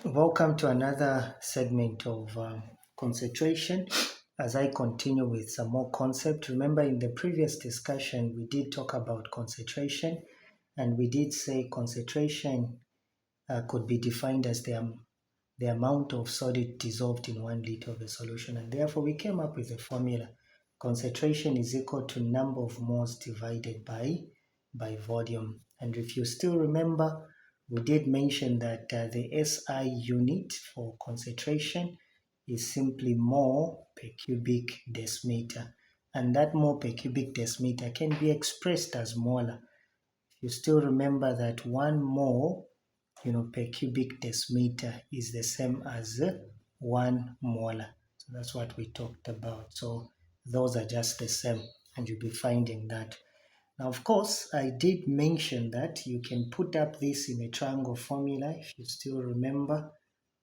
Welcome to another segment of concentration as I continue with some more concept. Remember, in the previous discussion, we did talk about concentration, and we did say concentration could be defined as the amount of solid dissolved in 1 liter of a solution, and therefore we came up with a formula. Concentration is equal to number of moles divided by volume. And if you still remember, we did mention that the SI unit for concentration is simply mole per cubic decimeter, and that mole per cubic decimeter can be expressed as molar. If you still remember that 1 mole per cubic decimeter is the same as 1 molar. So that's what we talked about. So those are just the same, and you'll be finding that. Now, of course, I did mention that you can put up this in a triangle formula. If you still remember,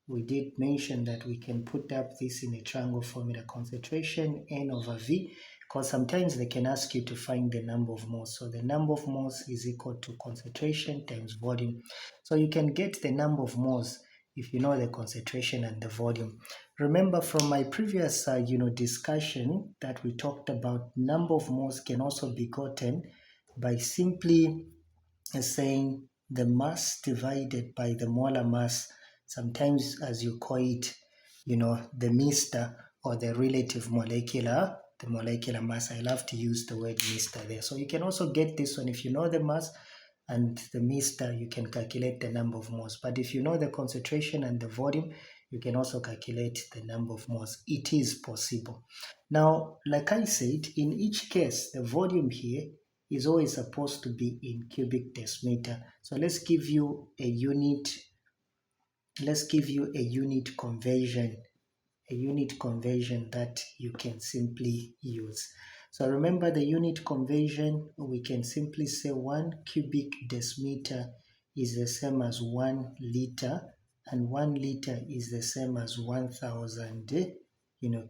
we did mention that we can put up this in a triangle formula: concentration N over V, because sometimes they can ask you to find the number of moles. So the number of moles is equal to concentration times volume. So you can get the number of moles if you know the concentration and the volume. Remember from my previous discussion that we talked about, number of moles can also be gotten by simply saying the mass divided by the molar mass, sometimes as you call it, the Mr, or the relative molecular, the molecular mass. I love to use the word Mr there. So you can also get this one. If you know the mass and the Mr, you can calculate the number of moles. But if you know the concentration and the volume, you can also calculate the number of moles. It is possible. Now, like I said, in each case, the volume here is always supposed to be in cubic decimeter. So let's give you a unit conversion, that you can simply use. So remember the unit conversion, we can simply say 1 cubic decimeter is the same as 1 liter, and 1 liter is the same as 1000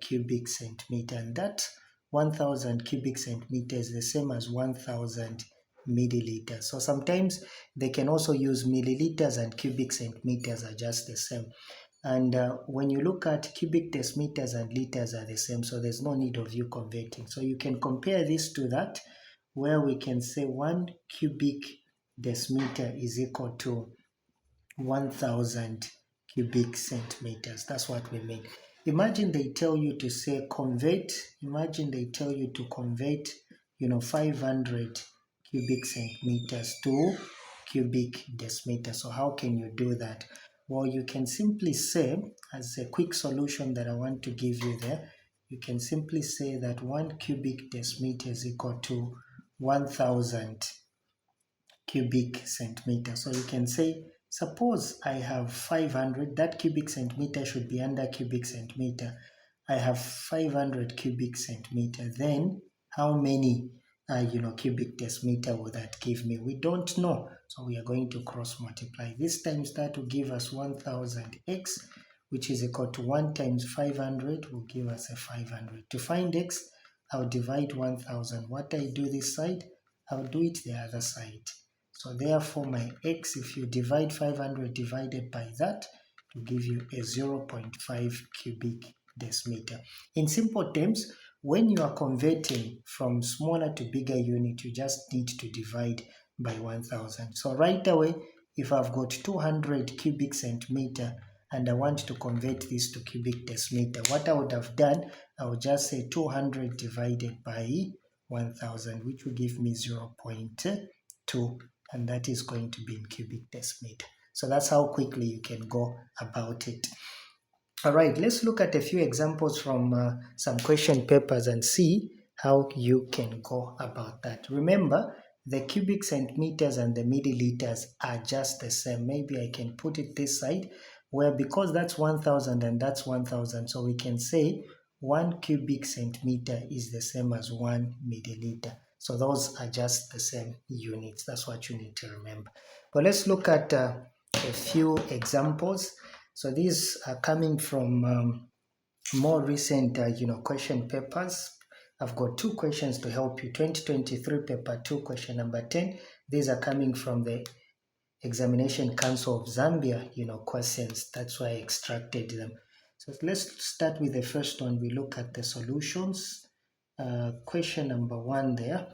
cubic centimeter, and that 1000 cubic centimeters is the same as 1000 milliliters. So sometimes they can also use milliliters, and cubic centimeters are just the same. And when you look at cubic decimeters and liters are the same, so there's no need of you converting. So you can compare this to that, where we can say 1 cubic decimeter is equal to 1000 cubic centimeters. That's what we mean. Imagine they tell you to say convert 500 cubic centimeters to cubic decimeter. So how can you do that? Well, you can simply say, as a quick solution that I want to give you there, you can simply say that 1 cubic decimeter is equal to 1000 cubic centimeter. So you can say, suppose I have 500, that cubic centimeter should be under cubic centimeter. I have 500 cubic centimeter. Then how many cubic decimeter will that give me? We don't know. So we are going to cross multiply. This times that will give us 1000x, which is equal to 1 times 500 will give us a 500. To find x, I'll divide 1000. What I do this side, I'll do it the other side. So therefore my x, if you divide 500 divided by that, to give you a 0.5 cubic decimeter. In simple terms, when you are converting from smaller to bigger unit, you just need to divide by 1000. So right away, if I've got 200 cubic centimeter and I want to convert this to cubic decimeter, what I would have done, I would just say 200 divided by 1000, which will give me 0.2, and that is going to be in cubic decimeter. So that's how quickly you can go about it. All right, let's look at a few examples from some question papers and see how you can go about that. Remember, the cubic centimeters and the milliliters are just the same. Maybe I can put it this side, where because that's 1000 and that's 1000, so we can say 1 cubic centimeter is the same as 1 milliliter. So those are just the same units. That's what you need to remember. But let's look at a few examples. So these are coming from more recent, question papers. I've got 2 questions to help you. 2023 paper 2, question number 10. These are coming from the Examination Council of Zambia, questions. That's why I extracted them. So let's start with the first one. We look at the solutions. Question number 1 there.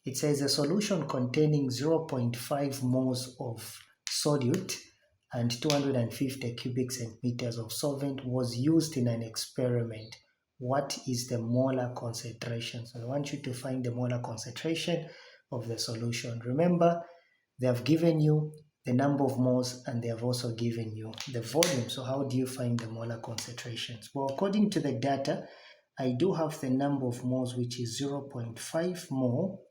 It says a solution containing 0.5 moles of solute and 250 cubic centimeters of solvent was used in an experiment. What is the molar concentration? So I want you to find the molar concentration of the solution. Remember, they have given you the number of moles and they have also given you the volume. So how do you find the molar concentrations? Well, according to the data, I do have the number of moles, which is 0.5 mole,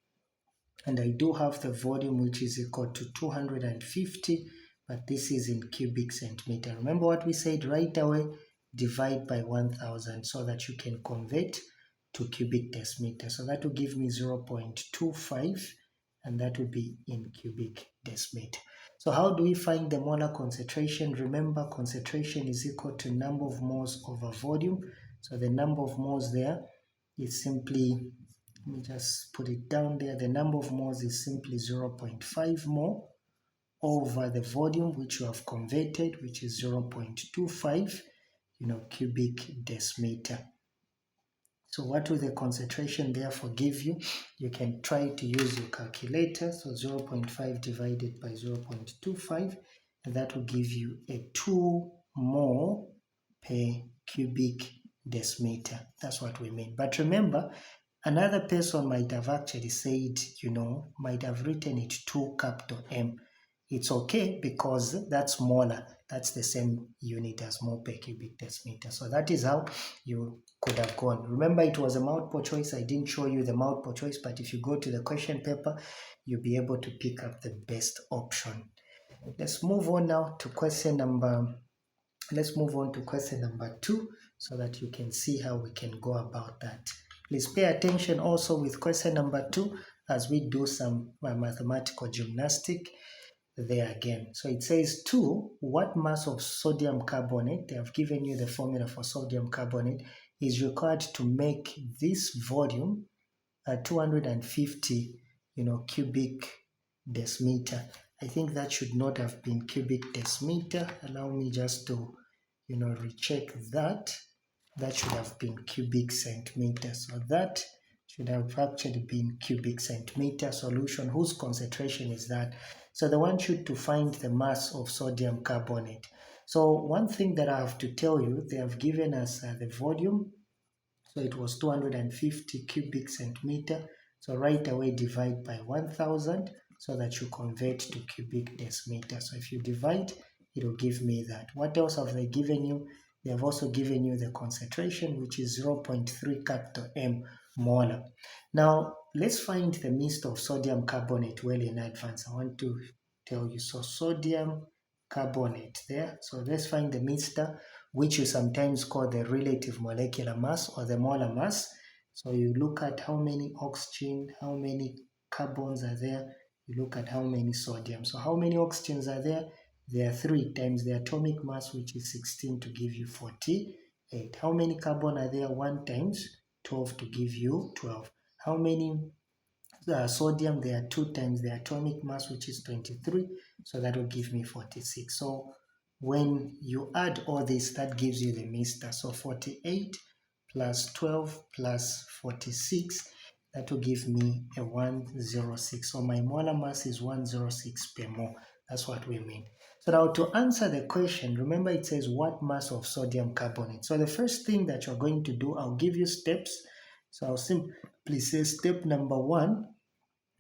and I do have the volume, which is equal to 250, but this is in cubic centimeter. Remember what we said right away? Divide by 1000 so that you can convert to cubic decimeter. So that will give me 0.25, and that will be in cubic decimeter. So how do we find the molar concentration? Remember, concentration is equal to number of moles over volume. So the number of moles there is simply, let me just put it down there. The number of moles is simply 0.5 mole over the volume, which you have converted, which is 0.25, cubic decimeter. So what will the concentration therefore give you? You can try to use your calculator. So 0.5 divided by 0.25, and that will give you a 2 mole per cubic decimeter. That's what we mean. But remember, another person might have actually said, might have written it 2 capital M. It's okay because that's molar. That's the same unit as mole per cubic decimeter. So that is how you could have gone. Remember, it was a multiple choice. I didn't show you the multiple choice, but if you go to the question paper, you'll be able to pick up the best option. Let's move on now to question number 2 so that you can see how we can go about that. Please pay attention also with question number 2 as we do some mathematical gymnastic there again. So it says 2, what mass of sodium carbonate, they have given you the formula for sodium carbonate, is required to make this volume 250 cubic decimeter. I think that should not have been cubic decimeter. Allow me just to recheck that. That should have been cubic centimeter. So that should have actually been cubic centimeter solution. Whose concentration is that? So they want you to find the mass of sodium carbonate. So one thing that I have to tell you, they have given us the volume. So it was 250 cubic centimeter. So right away divide by 1000 so that you convert to cubic decimeter. So if you divide, it will give me that. What else have they given you? They have also given you the concentration, which is 0.3 capital M molar. Now, let's find the mist of sodium carbonate well in advance. I want to tell you. So sodium carbonate there. So let's find the mixture, which you sometimes call the relative molecular mass or the molar mass. So you look at how many oxygen, how many carbons are there. You look at how many sodium. So how many oxygens are there? There are 3 times the atomic mass, which is 16 to give you 48. How many carbon are there? 1 times 12 to give you 12. How many sodium? There are 2 times the atomic mass, which is 23. So that will give me 46. So when you add all this, that gives you the mixture. So 48 plus 12 plus 46, that will give me a 106. So my molar mass is 106 per mole. That's what we mean. So now to answer the question, remember it says what mass of sodium carbonate. So the first thing that you're going to do, I'll give you steps. So I'll simply say step number 1.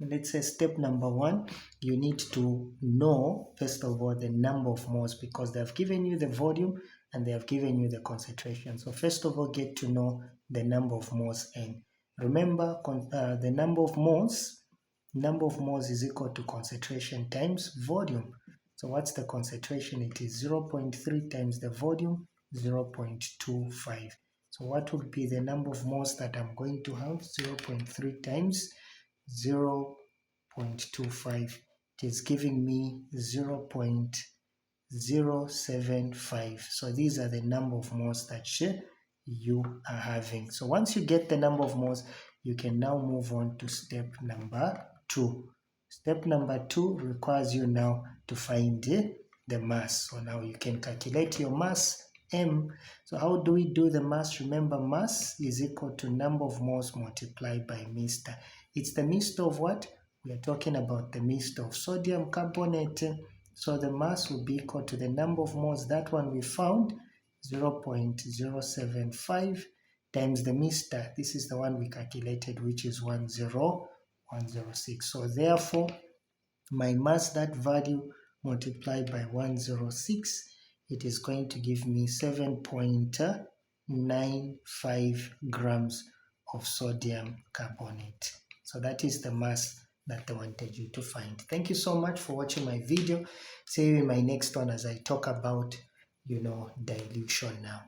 Let's say step number 1, you need to know, first of all, the number of moles because they have given you the volume and they have given you the concentration. So first of all, get to know the number of moles. And remember, the number of moles is equal to concentration times volume. So what's the concentration? It is 0.3 times the volume, 0.25. So what would be the number of moles that I'm going to have? 0.3 times 0.25. It is giving me 0.075. So these are the number of moles that you are having. So once you get the number of moles, you can now move on to step number 2. Step number 2 requires you now to find the mass. So now you can calculate your mass M. So how do we do the mass? Remember, mass is equal to number of moles multiplied by Mr. It's the Mr of what? We are talking about the Mr of sodium carbonate. So the mass will be equal to the number of moles, that one we found, 0.075 times the Mr. This is the one we calculated, which is 10106. So therefore, my mass, that value multiplied by 106, it is going to give me 7.95 grams of sodium carbonate. So that is the mass that I wanted you to find. Thank you so much for watching my video. See you in my next one as I talk about, dilution now.